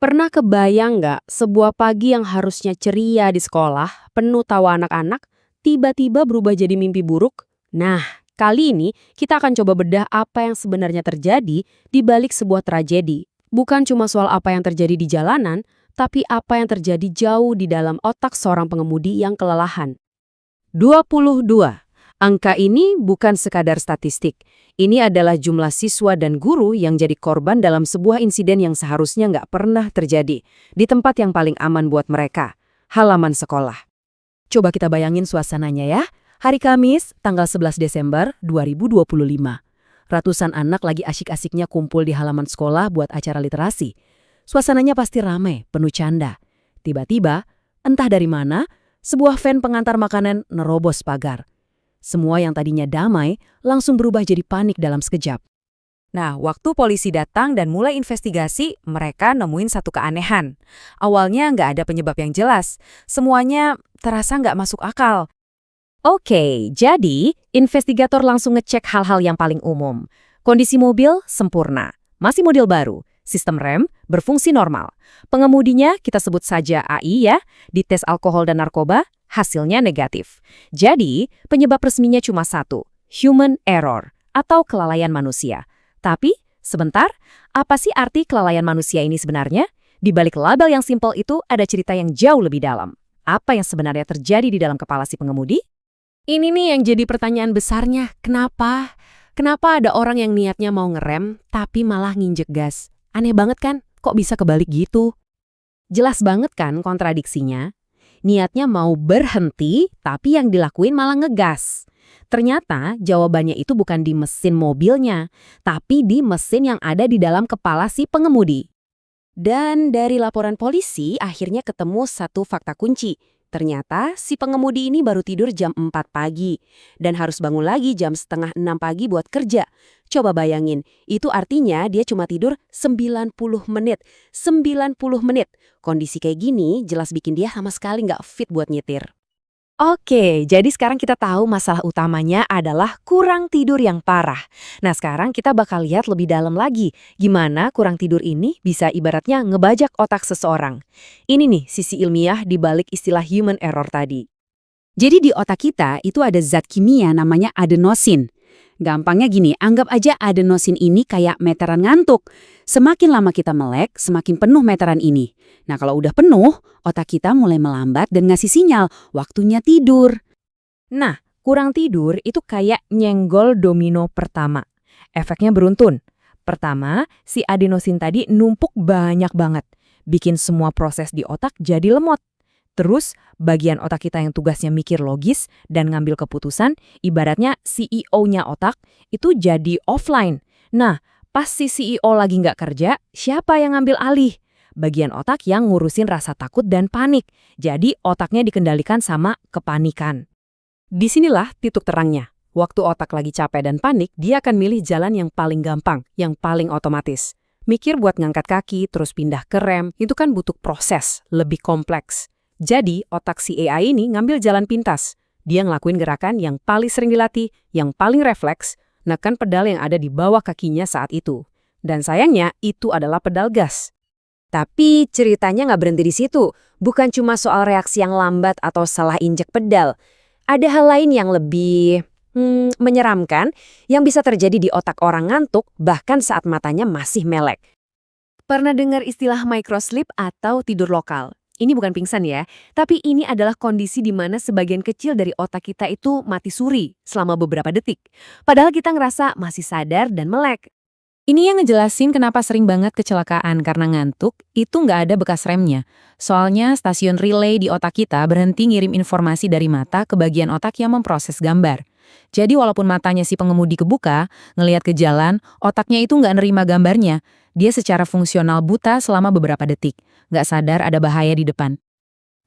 Pernah kebayang nggak sebuah pagi yang harusnya ceria di sekolah, penuh tawa anak-anak, tiba-tiba berubah jadi mimpi buruk? Nah, kali ini kita akan coba bedah apa yang sebenarnya terjadi di balik sebuah tragedi. Bukan cuma soal apa yang terjadi di jalanan, tapi apa yang terjadi jauh di dalam otak seorang pengemudi yang kelelahan. 22. Angka ini bukan sekadar statistik. Ini adalah jumlah siswa dan guru yang jadi korban dalam sebuah insiden yang seharusnya nggak pernah terjadi di tempat yang paling aman buat mereka, halaman sekolah. Coba kita bayangin suasananya ya. Hari Kamis, tanggal 11 Desember 2025. Ratusan anak lagi asyik-asyiknya kumpul di halaman sekolah buat acara literasi. Suasananya pasti ramai, penuh canda. Tiba-tiba, entah dari mana, sebuah van pengantar makanan nerobos pagar. Semua yang tadinya damai langsung berubah jadi panik dalam sekejap. Nah, waktu polisi datang dan mulai investigasi, mereka nemuin satu keanehan. Awalnya nggak ada penyebab yang jelas. Semuanya terasa nggak masuk akal. Oke, jadi investigator langsung ngecek hal-hal yang paling umum. Kondisi mobil sempurna, masih model baru, sistem rem berfungsi normal. Pengemudinya kita sebut saja AI ya, dites alkohol dan narkoba, hasilnya negatif. Jadi, penyebab resminya cuma satu, human error atau kelalaian manusia. Tapi, sebentar, apa sih arti kelalaian manusia ini sebenarnya? Di balik label yang simpel itu ada cerita yang jauh lebih dalam. Apa yang sebenarnya terjadi di dalam kepala si pengemudi? Ini nih yang jadi pertanyaan besarnya, kenapa? Kenapa ada orang yang niatnya mau ngerem, tapi malah nginjek gas? Aneh banget kan? Kok bisa kebalik gitu? Jelas banget kan kontradiksinya? Niatnya mau berhenti, tapi yang dilakuin malah ngegas. Ternyata jawabannya itu bukan di mesin mobilnya, tapi di mesin yang ada di dalam kepala si pengemudi. Dan dari laporan polisi, akhirnya ketemu satu fakta kunci. Ternyata si pengemudi ini baru tidur jam 4 pagi dan harus bangun lagi jam setengah 6 pagi buat kerja. Coba bayangin, itu artinya dia cuma tidur 90 menit. 90 menit. Kondisi kayak gini jelas bikin dia sama sekali nggak fit buat nyetir. Oke, jadi sekarang kita tahu masalah utamanya adalah kurang tidur yang parah. Nah, sekarang kita bakal lihat lebih dalam lagi gimana kurang tidur ini bisa ibaratnya ngebajak otak seseorang. Ini nih sisi ilmiah di balik istilah human error tadi. Jadi di otak kita itu ada zat kimia namanya adenosin. Gampangnya gini, anggap aja adenosin ini kayak meteran ngantuk. Semakin lama kita melek, semakin penuh meteran ini. Nah kalau udah penuh, otak kita mulai melambat dan ngasih sinyal, waktunya tidur. Nah, kurang tidur itu kayak nyenggol domino pertama. Efeknya beruntun. Pertama, si adenosin tadi numpuk banyak banget. Bikin semua proses di otak jadi lemot. Terus, bagian otak kita yang tugasnya mikir logis dan ngambil keputusan, ibaratnya CEO-nya otak, itu jadi offline. Nah, pas si CEO lagi nggak kerja, siapa yang ngambil alih? Bagian otak yang ngurusin rasa takut dan panik. Jadi, otaknya dikendalikan sama kepanikan. Disinilah titik terangnya. Waktu otak lagi capek dan panik, dia akan milih jalan yang paling gampang, yang paling otomatis. Mikir buat ngangkat kaki, terus pindah ke rem, itu kan butuh proses, lebih kompleks. Jadi, otak si AI ini ngambil jalan pintas. Dia ngelakuin gerakan yang paling sering dilatih, yang paling refleks, neken pedal yang ada di bawah kakinya saat itu. Dan sayangnya, itu adalah pedal gas. Tapi ceritanya nggak berhenti di situ. Bukan cuma soal reaksi yang lambat atau salah injek pedal. Ada hal lain yang lebih menyeramkan yang bisa terjadi di otak orang ngantuk bahkan saat matanya masih melek. Pernah dengar istilah microsleep atau tidur lokal? Ini bukan pingsan ya, tapi ini adalah kondisi di mana sebagian kecil dari otak kita itu mati suri selama beberapa detik. Padahal kita ngerasa masih sadar dan melek. Ini yang ngejelasin kenapa sering banget kecelakaan karena ngantuk, itu nggak ada bekas remnya. Soalnya stasiun relay di otak kita berhenti ngirim informasi dari mata ke bagian otak yang memproses gambar. Jadi walaupun matanya si pengemudi kebuka, ngelihat ke jalan, otaknya itu nggak nerima gambarnya. Dia secara fungsional buta selama beberapa detik. Nggak sadar ada bahaya di depan.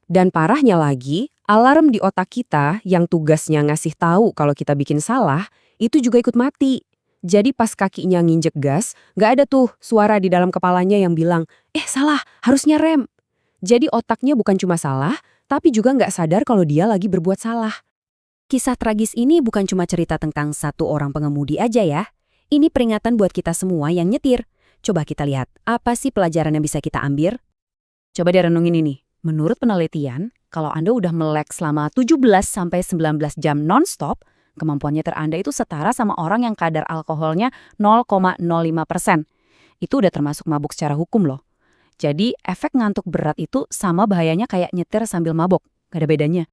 Dan parahnya lagi, alarm di otak kita yang tugasnya ngasih tahu kalau kita bikin salah, itu juga ikut mati. Jadi pas kakinya nginjek gas, nggak ada tuh suara di dalam kepalanya yang bilang, salah, harusnya rem. Jadi otaknya bukan cuma salah, tapi juga nggak sadar kalau dia lagi berbuat salah. Kisah tragis ini bukan cuma cerita tentang satu orang pengemudi aja ya. Ini peringatan buat kita semua yang nyetir. Coba kita lihat, apa sih pelajaran yang bisa kita ambil? Coba deh renungin ini. Menurut penelitian, kalau Anda udah melek selama 17-19 jam non-stop, kemampuan nyetir Anda itu setara sama orang yang kadar alkoholnya 0,05%. Itu udah termasuk mabuk secara hukum loh. Jadi, efek ngantuk berat itu sama bahayanya kayak nyetir sambil mabok. Gak ada bedanya.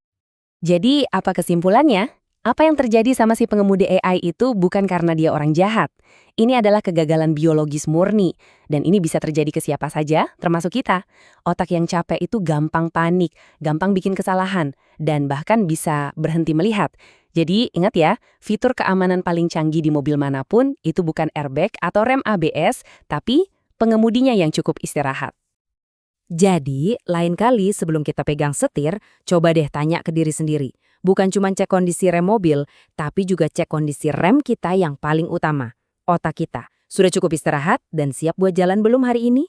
Jadi, apa kesimpulannya? Apa yang terjadi sama si pengemudi AI itu bukan karena dia orang jahat. Ini adalah kegagalan biologis murni. Dan ini bisa terjadi ke siapa saja, termasuk kita. Otak yang capek itu gampang panik, gampang bikin kesalahan, dan bahkan bisa berhenti melihat. Jadi, ingat ya, fitur keamanan paling canggih di mobil manapun itu bukan airbag atau rem ABS, tapi pengemudinya yang cukup istirahat. Jadi, lain kali sebelum kita pegang setir, coba deh tanya ke diri sendiri. Bukan cuma cek kondisi rem mobil, tapi juga cek kondisi rem kita yang paling utama, otak kita. Sudah cukup istirahat dan siap buat jalan belum hari ini?